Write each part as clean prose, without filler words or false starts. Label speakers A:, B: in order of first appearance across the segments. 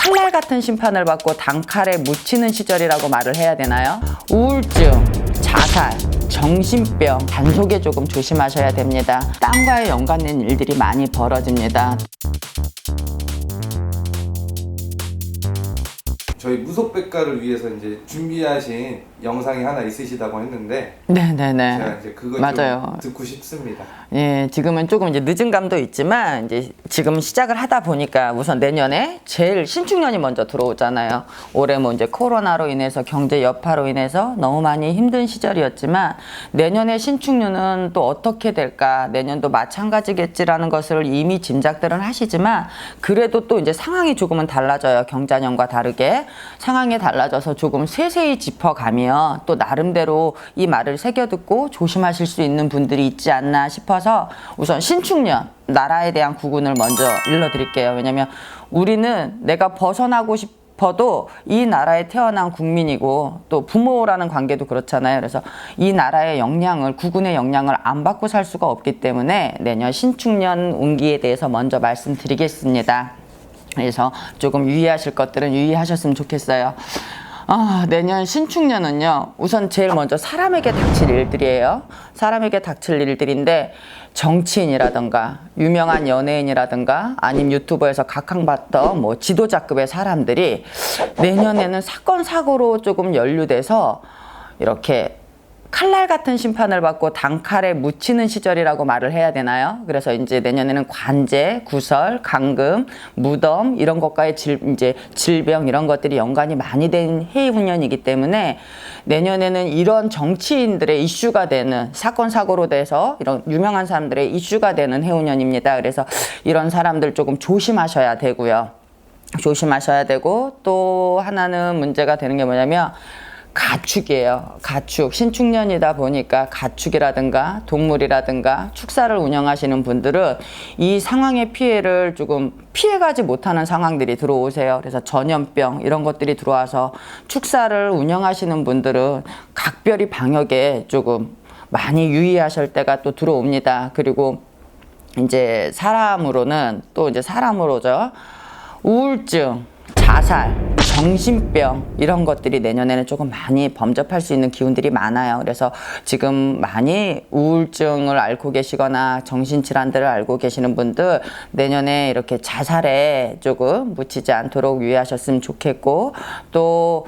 A: 칼날 같은 심판을 받고 단칼에 묻히는 시절이라고 말을 해야 되나요? 우울증, 자살, 정신병, 단속에 조금 조심하셔야 됩니다. 땅과의 연관된 일들이 많이 벌어집니다.
B: 저희 무속백과를 위해서 이제 준비하신 영상이 하나 있으시다고 했는데
A: 네네네.
B: 제가 이제 그거
A: 맞아요.
B: 좀 듣고 싶습니다.
A: 예, 지금은 조금 이제 늦은 감도 있지만 이제 지금 시작을 하다 보니까 우선 내년에 제일 신축년이 먼저 들어오잖아요. 올해 뭐 이제 코로나로 인해서 경제 여파로 인해서 너무 많이 힘든 시절이었지만 내년에 신축년은 또 어떻게 될까? 내년도 마찬가지겠지라는 것을 이미 짐작들은 하시지만 그래도 또 이제 상황이 조금은 달라져요. 경자년과 다르게 상황이 달라져서 조금 세세히 짚어가면 또 나름대로 이 말을 새겨듣고 조심하실 수 있는 분들이 있지 않나 싶어서 우선 신축년 나라에 대한 구군을 먼저 일러드릴게요. 왜냐면 우리는 내가 벗어나고 싶어도 이 나라에 태어난 국민이고 또 부모라는 관계도 그렇잖아요. 그래서 이 나라의 영향을 구군의 영향을 안 받고 살 수가 없기 때문에 내년 신축년 운기에 대해서 먼저 말씀드리겠습니다. 그래서 조금 유의하실 것들은 유의하셨으면 좋겠어요. 내년 신축년은요, 우선 제일 먼저 사람에게 닥칠 일들이에요. 사람에게 닥칠 일들인데, 정치인이라든가, 유명한 연예인이라든가, 아니면 유튜버에서 각광받던 뭐 지도자급의 사람들이 내년에는 사건, 사고로 조금 연루돼서 이렇게 칼날 같은 심판을 받고 단칼에 묻히는 시절이라고 말을 해야 되나요? 그래서 이제 내년에는 관제, 구설, 감금, 무덤 이런 것과의 이제 질병 이런 것들이 연관이 많이 된 해운년이기 때문에 내년에는 이런 정치인들의 이슈가 되는 사건 사고로 돼서 이런 유명한 사람들의 이슈가 되는 해운년입니다. 그래서 이런 사람들 조금 조심하셔야 되고요. 조심하셔야 되고 또 하나는 문제가 되는 게 뭐냐면 가축이에요. 가축. 신축년이다 보니까 가축이라든가 동물이라든가 축사를 운영하시는 분들은 이 상황의 피해를 조금 피해가지 못하는 상황들이 들어오세요. 그래서 전염병 이런 것들이 들어와서 축사를 운영하시는 분들은 각별히 방역에 조금 많이 유의하실 때가 또 들어옵니다. 그리고 이제 사람으로죠. 우울증, 자살, 정신병 이런 것들이 내년에는 조금 많이 범접할 수 있는 기운들이 많아요. 그래서 지금 많이 우울증을 앓고 계시거나 정신질환들을 앓고 계시는 분들 내년에 이렇게 자살에 조금 묻히지 않도록 유의하셨으면 좋겠고 또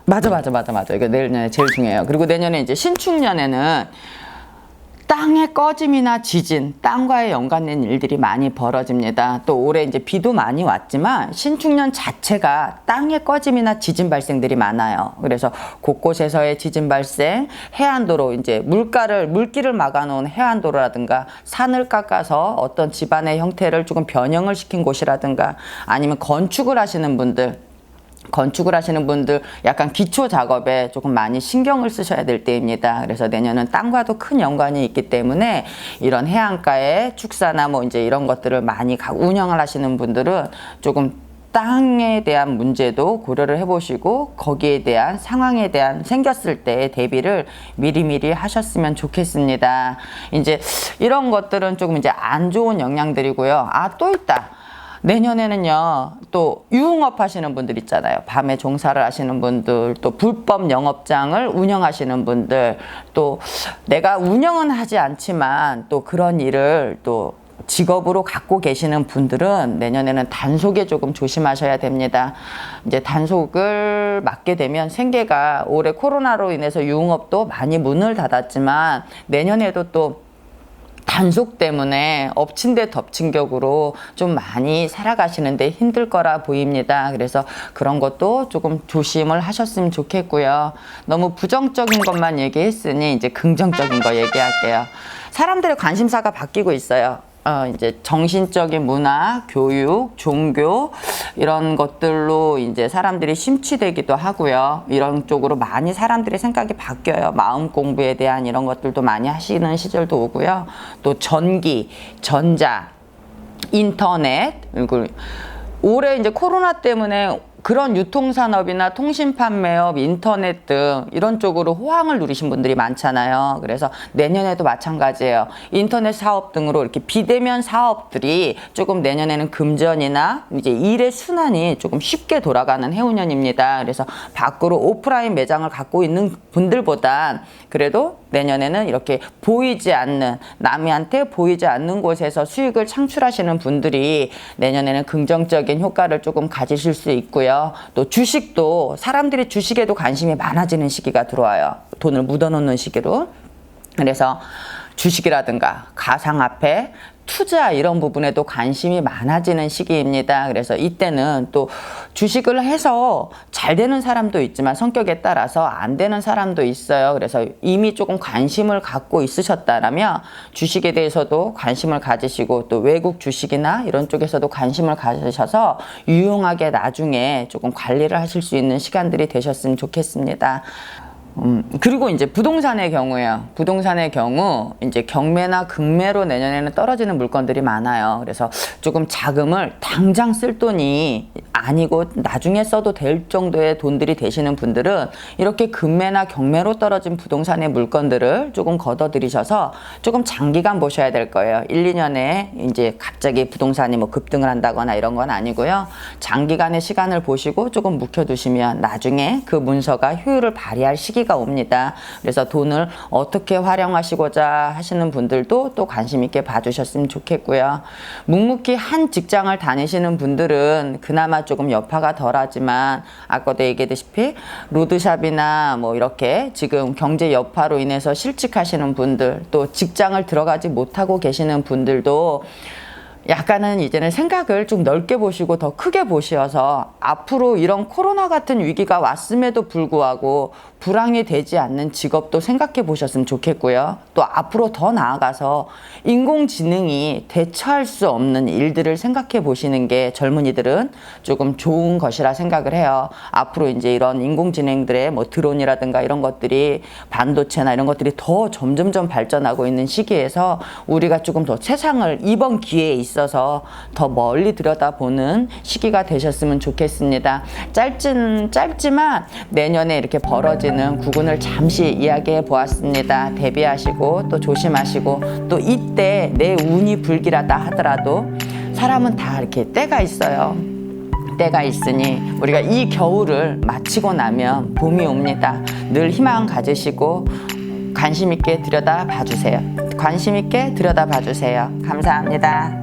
A: 맞아. 이거 내년에 제일 중요해요. 그리고 내년에 이제 신축년에는 땅의 꺼짐이나 지진, 땅과의 연관된 일들이 많이 벌어집니다. 또 올해 이제 비도 많이 왔지만 신축년 자체가 땅의 꺼짐이나 지진 발생들이 많아요. 그래서 곳곳에서의 지진 발생, 해안도로 이제 물길을 막아놓은 해안도로라든가 산을 깎아서 어떤 집안의 형태를 조금 변형을 시킨 곳이라든가 아니면 건축을 하시는 분들 약간 기초 작업에 조금 많이 신경을 쓰셔야 될 때입니다. 그래서 내년은 땅과도 큰 연관이 있기 때문에 이런 해안가의 축사나 뭐 이제 이런 것들을 많이 운영을 하시는 분들은 조금 땅에 대한 문제도 고려를 해보시고 거기에 대한 상황에 대한 생겼을 때의 대비를 미리미리 하셨으면 좋겠습니다. 이제 이런 것들은 조금 이제 안 좋은 영향들이고요. 또 있다. 내년에는요, 또 유흥업 하시는 분들 있잖아요. 밤에 종사를 하시는 분들, 또 불법 영업장을 운영하시는 분들, 또 내가 운영은 하지 않지만 또 그런 일을 또 직업으로 갖고 계시는 분들은 내년에는 단속에 조금 조심하셔야 됩니다. 이제 단속을 맡게 되면 생계가 올해 코로나로 인해서 유흥업도 많이 문을 닫았지만 내년에도 또 단속 때문에 엎친 데 덮친 격으로 좀 많이 살아가시는데 힘들 거라 보입니다. 그래서 그런 것도 조금 조심을 하셨으면 좋겠고요. 너무 부정적인 것만 얘기했으니 이제 긍정적인 거 얘기할게요. 사람들의 관심사가 바뀌고 있어요. 이제 정신적인 문화, 교육, 종교 이런 것들로 이제 사람들이 심취되기도 하고요. 이런 쪽으로 많이 사람들의 생각이 바뀌어요. 마음 공부에 대한 이런 것들도 많이 하시는 시절도 오고요. 또 전기, 전자, 인터넷 그리고 올해 이제 코로나 때문에 그런 유통산업이나 통신판매업, 인터넷 등 이런 쪽으로 호황을 누리신 분들이 많잖아요. 그래서 내년에도 마찬가지예요. 인터넷 사업 등으로 이렇게 비대면 사업들이 조금 내년에는 금전이나 이제 일의 순환이 조금 쉽게 돌아가는 해운년입니다. 그래서 밖으로 오프라인 매장을 갖고 있는 분들보단 그래도 내년에는 이렇게 보이지 않는, 남한테 보이지 않는 곳에서 수익을 창출하시는 분들이 내년에는 긍정적인 효과를 조금 가지실 수 있고요. 또 주식도 사람들이 주식에도 관심이 많아지는 시기가 들어와요. 돈을 묻어놓는 시기로. 그래서 주식이라든가 가상화폐, 투자 이런 부분에도 관심이 많아지는 시기입니다. 그래서 이때는 또 주식을 해서 잘 되는 사람도 있지만 성격에 따라서 안 되는 사람도 있어요. 그래서 이미 조금 관심을 갖고 있으셨다라면 주식에 대해서도 관심을 가지시고 또 외국 주식이나 이런 쪽에서도 관심을 가지셔서 유용하게 나중에 조금 관리를 하실 수 있는 시간들이 되셨으면 좋겠습니다. 그리고 이제 부동산의 경우에요. 부동산의 경우 이제 경매나 극매로 내년에는 떨어지는 물건들이 많아요. 그래서 조금 자금을 당장 쓸 돈이 아니고 나중에 써도 될 정도의 돈들이 되시는 분들은 이렇게 금매나 경매로 떨어진 부동산의 물건들을 조금 걷어들이셔서 조금 장기간 보셔야 될 거예요. 1, 2년에 이제 갑자기 부동산이 뭐 급등을 한다거나 이런 건 아니고요. 장기간의 시간을 보시고 조금 묵혀두시면 나중에 그 문서가 효율을 발휘할 시기가 옵니다. 그래서 돈을 어떻게 활용하시고자 하시는 분들도 또 관심 있게 봐주셨으면 좋겠고요. 묵묵히 한 직장을 다니시는 분들은 그나마 조금 여파가 덜하지만 아까도 얘기했다시피 로드샵이나 뭐 이렇게 지금 경제 여파로 인해서 실직하시는 분들, 또 직장을 들어가지 못하고 계시는 분들도 약간은 이제는 생각을 좀 넓게 보시고 더 크게 보셔서 앞으로 이런 코로나 같은 위기가 왔음에도 불구하고 불황이 되지 않는 직업도 생각해 보셨으면 좋겠고요. 또 앞으로 더 나아가서 인공지능이 대처할 수 없는 일들을 생각해 보시는 게 젊은이들은 조금 좋은 것이라 생각을 해요. 앞으로 이제 이런 인공지능들의 뭐 드론이라든가 이런 것들이 반도체나 이런 것들이 더 점점점 발전하고 있는 시기에서 우리가 조금 더 세상을 이번 기회에 있어서 더 멀리 들여다보는 시기가 되셨으면 좋겠습니다. 짧지만 내년에 이렇게 벌어지는 구군을 잠시 이야기해 보았습니다. 대비하시고 또 조심하시고 또 이때 내 운이 불길하다 하더라도 사람은 다 이렇게 때가 있어요. 때가 있으니 우리가 이 겨울을 마치고 나면 봄이 옵니다. 늘 희망 가지시고 관심 있게 들여다봐 주세요. 관심 있게 들여다봐 주세요. 감사합니다.